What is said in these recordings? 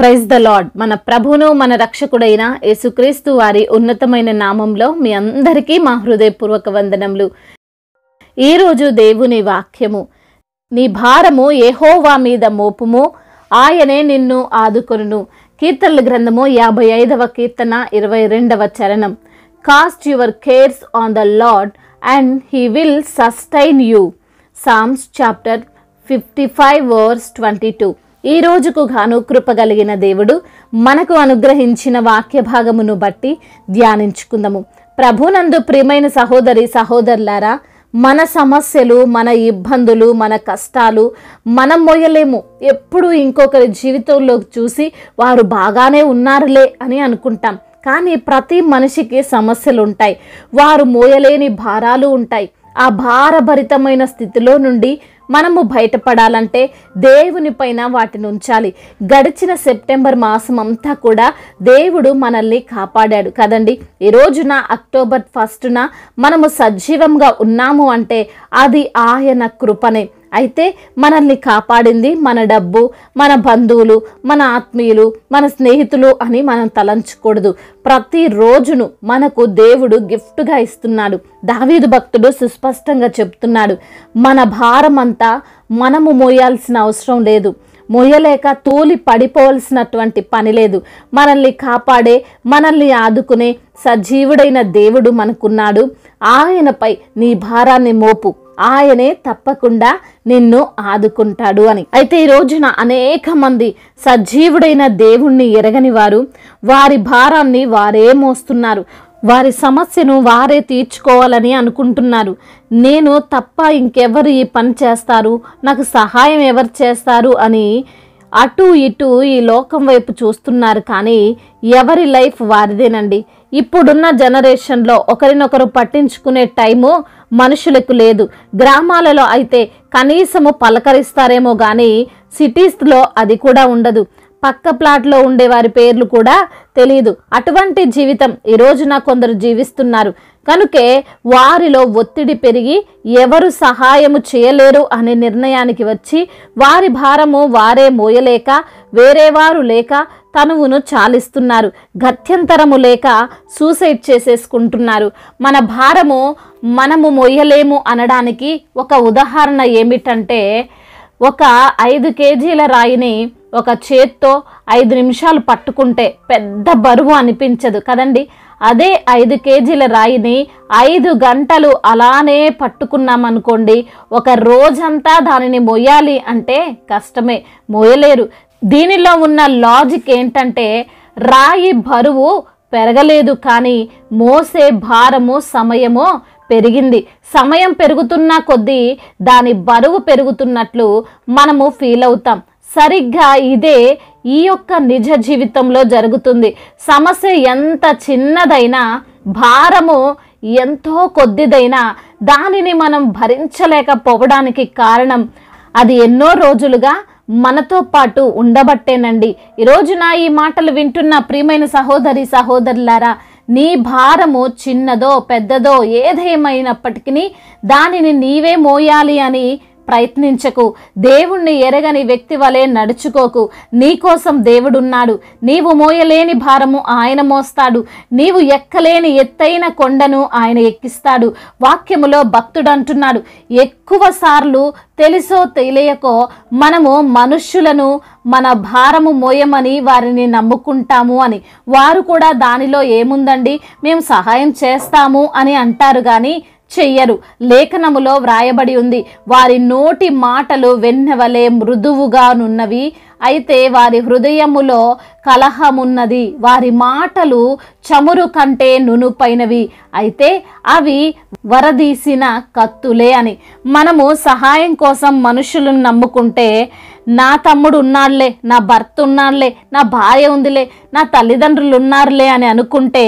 Praise the lord. మన ప్రభువును మన రక్షకుడైన యేసుక్రీస్తు వారి ఉన్నతమైన నామంలో మీ అందరికీ మా హృదయపూర్వక వందనములు. ఈరోజు దేవుని వాక్యము, నీ భారము యెహోవా మీద మోపుము, ఆయనే నిన్ను ఆదుకొనును. కీర్తనల గ్రంథము 55వ కీర్తన 22వ చరణం. Cast your cares on the lord and he will sustain you. Psalms chapter 55 verse 22. ఈ రోజుకు గాను కృపగలిగిన దేవుడు మనకు అనుగ్రహించిన వాక్య భాగమును బట్టి ధ్యానించుకుందాము. ప్రభునందు ప్రియమైన సహోదరి సహోదరులారా, మన సమస్యలు, మన ఇబ్బందులు, మన కష్టాలు మనం మోయలేము. ఎప్పుడు ఇంకొకరి జీవితంలో చూసి వారు బాగానే ఉన్నారులే అని అనుకుంటాం. కానీ ప్రతి మనిషికి సమస్యలు ఉంటాయి, వారు మోయలేని భారాలు ఉంటాయి. ఆ భారభరితమైన స్థితిలో నుండి మనము బయటపడాలంటే దేవుని పైన వాటిని ఉంచాలి. గడిచిన సెప్టెంబర్ మాసం అంతా కూడా దేవుడు మనల్ని కాపాడాడు కదండి. ఈ రోజున అక్టోబర్ 1న మనము సజీవంగా ఉన్నాము అంటే అది ఆయన కృపనే. అయితే మనల్ని కాపాడింది మన డబ్బు, మన బంధువులు, మన ఆత్మీయులు, మన స్నేహితులు అని మనం తలంచకూడదు. ప్రతి రోజును మనకు దేవుడు గిఫ్ట్గా ఇస్తున్నాడు. దావీదు భక్తుడు సుస్పష్టంగా చెప్తున్నాడు, మన భారం అంతా మనము మోయాల్సిన అవసరం లేదు. మోయలేక తూలి పడిపోవలసినటువంటి పని లేదు. మనల్ని కాపాడే, మనల్ని ఆదుకునే సజీవుడైన దేవుడు మనకున్నాడు. ఆయనపై నీ భారాన్ని మోపు, ఆయనే తప్పకుండా నిన్ను ఆదుకుంటాడు అని. అయితే ఈ రోజున అనేక మంది సజీవుడైన దేవుణ్ణి ఎరగని వారు వారి భారాన్ని వారే మోస్తున్నారు. వారి సమస్యను వారే తీర్చుకోవాలని అనుకుంటున్నారు. నేను తప్ప ఇంకెవరు ఈ పని చేస్తారు, నాకు సహాయం ఎవరు చేస్తారు అని అటు ఇటు ఈ లోకం వైపు చూస్తున్నారు. కానీ ఎవరి లైఫ్ వారిదేనండి. ఇప్పుడున్న జనరేషన్లో ఒకరినొకరు పట్టించుకునే టైము మనుషులకు లేదు. గ్రామాలలో అయితే కనీసము పలకరిస్తారేమో కానీ సిటీస్లో అది కూడా ఉండదు. పక్క ప్లాట్లో ఉండే వారి పేర్లు కూడా తెలియదు. అటువంటి జీవితం ఈ రోజున కొందరు జీవిస్తున్నారు. కనుకే వారిలో ఒత్తిడి పెరిగి ఎవరు సహాయము చేయలేరు అనే నిర్ణయానికి వచ్చి వారి భారము వారే మోయలేక వేరేవారు లేక తనువును చాలిస్తున్నారు. గత్యంతరము లేక సూసైడ్ చేసేసుకుంటున్నారు. మన భారము మనము మోయలేము అనడానికి ఒక ఉదాహరణ ఏమిటంటే, ఒక 5 కేజీల రాయిని ఒక చేత్తో 5 నిమిషాలు పట్టుకుంటే పెద్ద బరువు అనిపించదు కదండి. అదే 5 కేజీల రాయిని 5 గంటలు అలానే పట్టుకున్నామనుకోండి, ఒక రోజంతా దానిని మోయాలి అంటే కష్టమే, మోయలేరు. దీనిలో ఉన్న లాజిక్ ఏంటంటే, రాయి బరువు పెరగలేదు కానీ మోసే భారము, సమయము పెరిగింది. సమయం పెరుగుతున్న కొద్దీ దాని బరువు పెరుగుతున్నట్లు మనము ఫీల్ అవుతాం. సరిగ్గా ఇదే ఈ యొక్క నిజ జీవితంలో జరుగుతుంది. సమస్య ఎంత చిన్నదైనా, భారము ఎంతో కొద్దిదైనా దానిని మనం భరించలేకపోవడానికి కారణం అది ఎన్నో రోజులుగా మనతో పాటు ఉండబట్టేనండి. ఈరోజున ఈ మాటలు వింటున్న ప్రియమైన సహోదరి సహోదరులారా, నీ భారము చిన్నదో పెద్దదో ఏదేమైనప్పటికీ దానిని నీవే మోయాలి అని ప్రయత్నించకు. దేవుణ్ణి ఎరగని వ్యక్తి వలె నడుచుకోకు. నీకోసం దేవుడున్నాడు. నీవు మోయలేని భారము ఆయన మోస్తాడు. నీవు ఎక్కలేని ఎత్తైన కొండను ఆయన ఎక్కిస్తాడు. వాక్యములో భక్తుడు అంటున్నాడు, ఎక్కువ సార్లు తెలుసో తెలియకో మనము మనుష్యులను మన భారము మోయమని వారిని నమ్ముకుంటాము అని. వారు కూడా దానిలో ఏముందండి, మేము సహాయం చేస్తాము అని అంటారు కానీ చెయ్యరు. లేఖనములో వ్రాయబడి ఉంది, వారి నోటి మాటలు వెన్నెవలే మృదువుగానున్నవి, అయితే వారి హృదయములో కలహమున్నది. వారి మాటలు చమురు కంటే నునుపైనవి, అయితే అవి వరదీసిన కత్తులే అని. మనము సహాయం కోసం మనుషులను నమ్ముకుంటే, నా తమ్ముడు ఉన్నాడులే, నా భర్త ఉన్నాడులే, నా భార్య ఉందిలే, నా తల్లిదండ్రులు ఉన్నారులే అని అనుకుంటే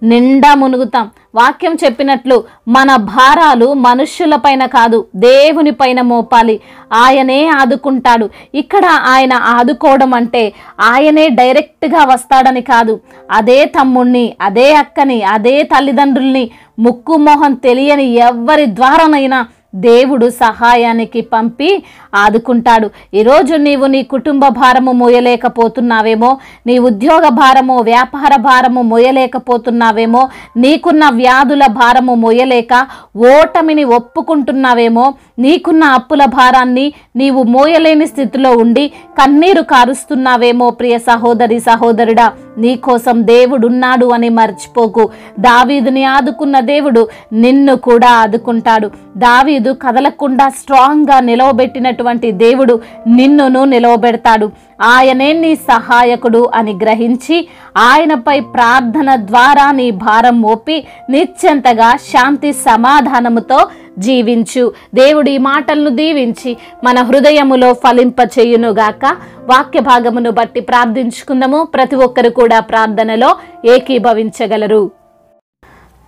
నిండా మునుగుతాం. వాక్యం చెప్పినట్లు మన భారాలు మనుష్యుల పైన కాదు, దేవుని పైన మోపాలి. ఆయనే ఆదుకుంటాడు. ఇక్కడ ఆయన ఆదుకోవడం అంటే ఆయనే డైరెక్ట్గా వస్తాడని కాదు. అదే తమ్ముణ్ణి, అదే అక్కని, అదే తల్లిదండ్రుల్ని ముక్కు మొహం తెలియని ఎవరి ద్వారానైనా దేవుడు సహాయానికి పంపి ఆదుకుంటాడు. ఈరోజు నీవు నీ కుటుంబ భారము మోయలేకపోతున్నావేమో, నీ ఉద్యోగ భారము, వ్యాపార భారము మోయలేకపోతున్నావేమో, నీకున్న వ్యాధుల భారము మోయలేక ఓటమిని ఒప్పుకుంటున్నావేమో, నీకున్న అప్పుల భారాన్ని నీవు మోయలేని స్థితిలో ఉండి కన్నీరు కారుస్తున్నావేమో. ప్రియ సహోదరి సహోదరుడా, నీకోసం దేవుడున్నాడు అని మర్చిపోకు. దావీదుని ఆదుకున్న దేవుడు నిన్ను కూడా ఆదుకుంటాడు. దావీదు కదలకుండా స్ట్రాంగ్గా నిలవబెట్టినటువంటి దేవుడు నిన్నును నిలవబెడతాడు. ఆయనే నీ సహాయకుడు అని గ్రహించి ఆయనపై ప్రార్థన ద్వారా నీ భారం మోపి నిశ్చింతగా శాంతి సమాధానముతో జీవించు. దేవుడి మాటలను దీవించి మన హృదయములో ఫలింపచేయునుగాక. వాక్య భాగమును బట్టి ప్రార్థించుకుందాము. ప్రతి ఒక్కరు కూడా ప్రార్థనలో ఏకీభవించగలరు.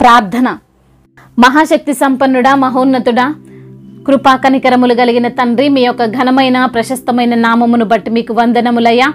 ప్రార్థన. మహాశక్తి సంపన్నుడా, మహోన్నతుడా, కృపా కనికరములు కలిగిన తండ్రి, మీ యొక్క ఘనమైన ప్రశస్తమైన నామమును బట్టి మీకు వందనములయ్యా.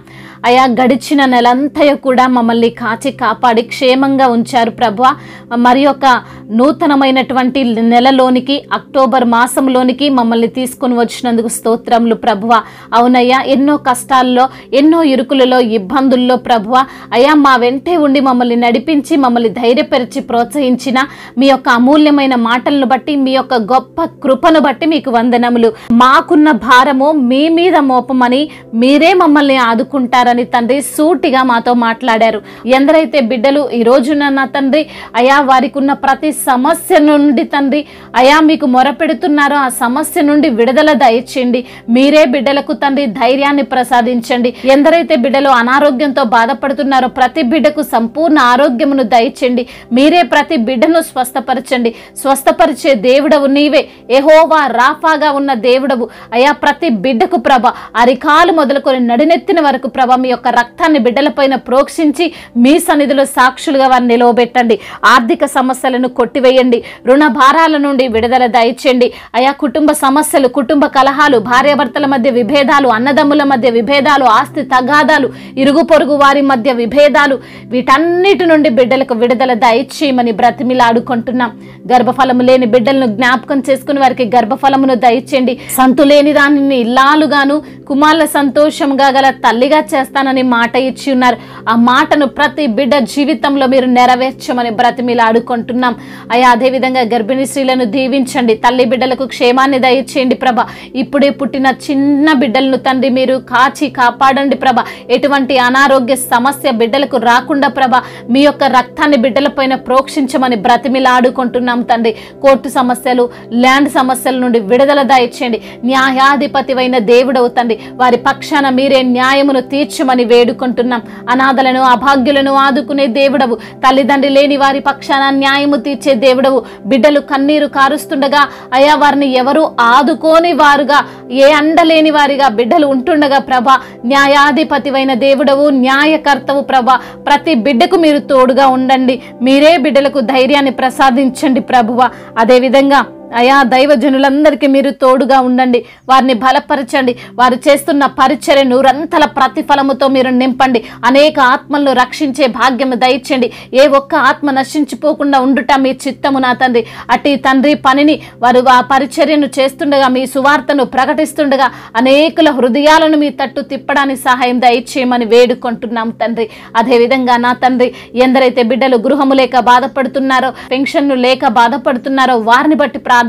అయా, గడిచిన నెలంతయు కూడా మమ్మల్ని కాచి కాపాడి క్షేమంగా ఉంచారు ప్రభువా. మరి యొక్క నూతనమైనటువంటి నెలలోనికి, అక్టోబర్ మాసంలోనికి మమ్మల్ని తీసుకుని వచ్చినందుకు స్తోత్రములు ప్రభువా. అవునయ్యా, ఎన్నో కష్టాల్లో, ఎన్నో ఇరుకులలో, ఇబ్బందుల్లో ప్రభువా అయా మా వెంటే ఉండి మమ్మల్ని నడిపించి మమ్మల్ని ధైర్యపరిచి ప్రోత్సహించిన మీ యొక్క అమూల్యమైన మాటలను బట్టి, మీ యొక్క గొప్ప కృపను బట్టి మీకు వందనములు. మాకున్న భారము మీ మీద మోపమని, మీరే మమ్మల్ని ఆదుకుంటారని తండ్రి సూటిగా మాతో మాట్లాడారు. ఎందరైతే బిడ్డలు ఈ రోజున నా తండ్రి అయా వారికి ఉన్న ప్రతి సమస్య నుండి తండ్రి అయా మీకు మొరపెడుతున్నారో ఆ సమస్య నుండి విడుదల దయచేయండి. మీరే బిడ్డలకు తండ్రి ధైర్యాన్ని ప్రసాదించండి. ఎందరైతే బిడ్డలు అనారోగ్యంతో బాధపడుతున్నారో ప్రతి బిడ్డకు సంపూర్ణ ఆరోగ్యమును దయచేయండి. మీరే ప్రతి బిడ్డను స్వస్థపరచండి. స్వస్థపరిచే దేవుడవు నీవే, యెహోవా రాఫాగా ఉన్న దేవుడవు అయా. ప్రతి బిడ్డకు ప్రభ అరికాలు మొదలుకొని నడినెత్తిన వరకు ప్రభ మీ యొక్క రక్తాన్ని బిడ్డలపైన ప్రోక్షించి మీ సన్నిధిలో సాక్షులుగా వారిని నిలవబెట్టండి. ఆర్థిక సమస్యలను కొట్టివేయండి. రుణ భారాల నుండి విడుదల దయచేయండి అయా. కుటుంబ సమస్యలు, కుటుంబ కలహాలు, భార్యాభర్తల మధ్య విభేదాలు, అన్నదమ్ముల మధ్య విభేదాలు, ఆస్తి తగాదాలు, ఇరుగు పొరుగు వారి మధ్య విభేదాలు, వీటన్నిటి నుండి బిడ్డలకు విడుదల దయచేయమని బ్రతిమిలాడుకుంటున్నాం. గర్భఫలము లేని బిడ్డలను జ్ఞాపకం చేసుకుని వారికి గర్భఫలమును దయచేయండి. సంతులేని దానిని ఇల్లాలుగాను, కుమారుల సంతోషంగా గల తల్లిగా చేస్తానని మాట ఇచ్చి ఉన్నారు. ఆ మాటను ప్రతి బిడ్డ జీవితంలో మీరు నెరవేర్చమని బ్రతిమిలాడుకుంటున్నాం అయ్యా. అదేవిధంగా గర్భిణీ స్త్రీలను దీవించండి. తల్లి బిడ్డలకు క్షేమాన్ని దయచేయండి ప్రభ. ఇప్పుడే పుట్టిన చిన్న బిడ్డలను తండ్రి మీరు కాచి కాపాడండి ప్రభ. ఎటువంటి అనారోగ్య సమస్య బిడ్డలకు రాకుండా ప్రభ మీ యొక్క రక్తాన్ని బిడ్డలపైన ప్రోక్షించమని బ్రతిమిలాడుకుంటున్నాం తండ్రి. కోర్టు సమస్యలు, ల్యాండ్ సమస్యల నుండి విడుదల దయచేయండి. న్యాయాధిపతివైన దేవుడవు తండ్రి, వారి పక్షాన మీరే న్యాయమును తీర్చమని వేడుకుంటున్నాం. అనాథలను, అభాగ్యులను ఆదుకునే దేవుడవు, తల్లిదండ్రి లేని వారి పక్షాన న్యాయము తీర్చే దేవుడవు. బిడ్డలు కన్నీరు కారుస్తుండగా అయా వారిని ఎవరు ఆదుకోని వారుగా, ఏ అండలేని వారిగా బిడ్డలు ఉంటుండగా ప్రభ న్యాయాధిపతివైన దేవుడవు, న్యాయకర్తవు ప్రభ. ప్రతి బిడ్డకు మీరు తోడుగా ఉండండి. మీరే బిడ్డలకు ధైర్యాన్ని ప్రసాదించండి ప్రభువ. అదేవిధంగా అయా దైవజనులందరికీ మీరు తోడుగా ఉండండి. వారిని బలపరచండి. వారు చేస్తున్న పరిచర్య నూరంతల ప్రతిఫలముతో మీరు నింపండి. అనేక ఆత్మలను రక్షించే భాగ్యము దయచేయండి. ఏ ఒక్క ఆత్మ నశించిపోకుండా ఉండుట మీ చిత్తము నా తండ్రి. అట్టి తండ్రి పనిని వారు ఆ పరిచర్యను చేస్తుండగా, మీ సువార్తను ప్రకటిస్తుండగా అనేకుల హృదయాలను మీ తట్టు తిప్పడానికి సహాయం దయచేయమని వేడుకుంటున్నాం తండ్రి. అదేవిధంగా నా తండ్రి ఎందరైతే బిడ్డలు గృహము లేక బాధపడుతున్నారో, పెన్షన్ను లేక బాధపడుతున్నారో వారిని బట్టి ప్రార్థిస్తున్నాం.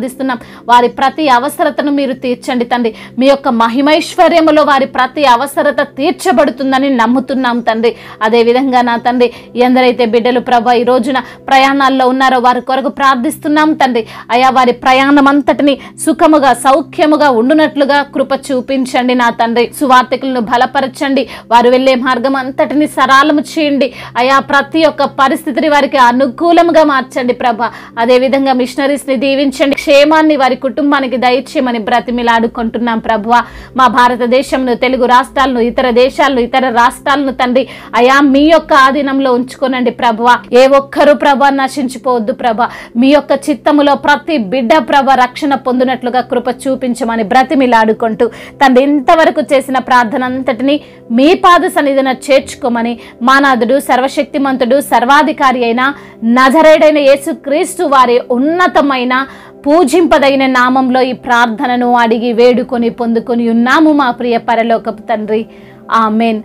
వారి ప్రతి అవసరతను మీరు తీర్చండి తండ్రి. మీ యొక్క మహిమైశ్వర్యములో వారి ప్రతి అవసరత తీర్చబడుతుందని నమ్ముతున్నాం తండ్రి. అదేవిధంగా నా తండ్రి ఎందరైతే బిడ్డలు ప్రభ ఈ రోజున ప్రయాణాల్లో ఉన్నారో వారి కొరకు ప్రార్థిస్తున్నాం తండ్రి. అయా వారి ప్రయాణం అంతటిని సుఖముగా, సౌఖ్యముగా ఉండునట్లుగా కృప చూపించండి నా తండ్రి. సువార్తికులను బలపరచండి. వారు వెళ్లే మార్గం అంతటిని సరళము చేయండి అయా. ప్రతి ఒక్క పరిస్థితిని వారికి అనుకూలంగా మార్చండి ప్రభ. అదేవిధంగా మిషనరీస్ ని దీవించండి. క్షేమాన్ని వారి కుటుంబానికి దయచేయమని బ్రతిమిలాడుకుంటున్నాం ప్రభువా. మా భారతదేశంను, తెలుగు రాష్ట్రాలను, ఇతర దేశాలను, ఇతర రాష్ట్రాలను తండ్రి అయా మీ యొక్క ఆధీనంలో ఉంచుకోనండి ప్రభువా. ఏ ఒక్కరు ప్రభ నశించిపోవద్దు ప్రభ. మీ యొక్క చిత్తములో ప్రతి బిడ్డ ప్రభ రక్షణ పొందినట్లుగా కృప చూపించమని బ్రతిమిలాడుకుంటూ తండ్రి ఇంతవరకు చేసిన ప్రార్థన అంతటిని మీ పాద సన్నిధిన చేర్చుకోమని మానాథుడు, సర్వశక్తిమంతుడు, సర్వాధికారి అయిన నజరేయుడైన యేసుక్రీస్తు వారి ఉన్నతమైన పూజింపదగిన నామంలో ఈ ప్రార్థనను అడిగి వేడుకొని పొందుకొని ఉన్నాము మా ప్రియ పరలోకపు తండ్రి. ఆమేన్.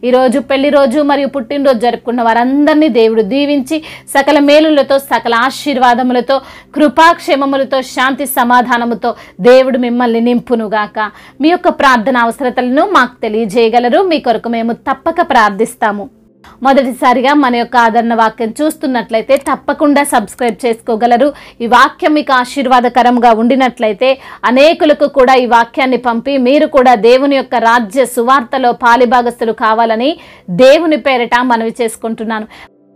ఈరోజు పెళ్లి రోజు మరియు పుట్టినరోజు జరుపుకున్న వారందరినీ దేవుడు దీవించి సకల మేలులతో, సకల ఆశీర్వాదములతో, కృపాక్షేమములతో, శాంతి సమాధానముతో దేవుడు మిమ్మల్ని నింపునుగాక. మీ యొక్క ప్రార్థన అవసరతలను మాకు తెలియజేయగలరు. మీ కొరకు మేము తప్పక ప్రార్థిస్తాము. మొదటిసారిగా మన యొక్క ఆదరణ వాక్యం చూస్తున్నట్లయితే తప్పకుండా సబ్స్క్రైబ్ చేసుకోగలరు. ఈ వాక్యం మీకు ఆశీర్వాదకరంగా ఉండినట్లయితే అనేకులకు కూడా ఈ వాక్యాన్ని పంపి మీరు కూడా దేవుని యొక్క రాజ్య సువార్తలో పాలిభాగస్తులు కావాలని దేవుని పేరిట మనవి చేసుకుంటున్నాను.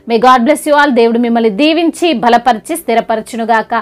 May God bless you all. దేవుడు మిమ్మల్ని దీవించి బలపరిచి స్థిరపరచునుగాక.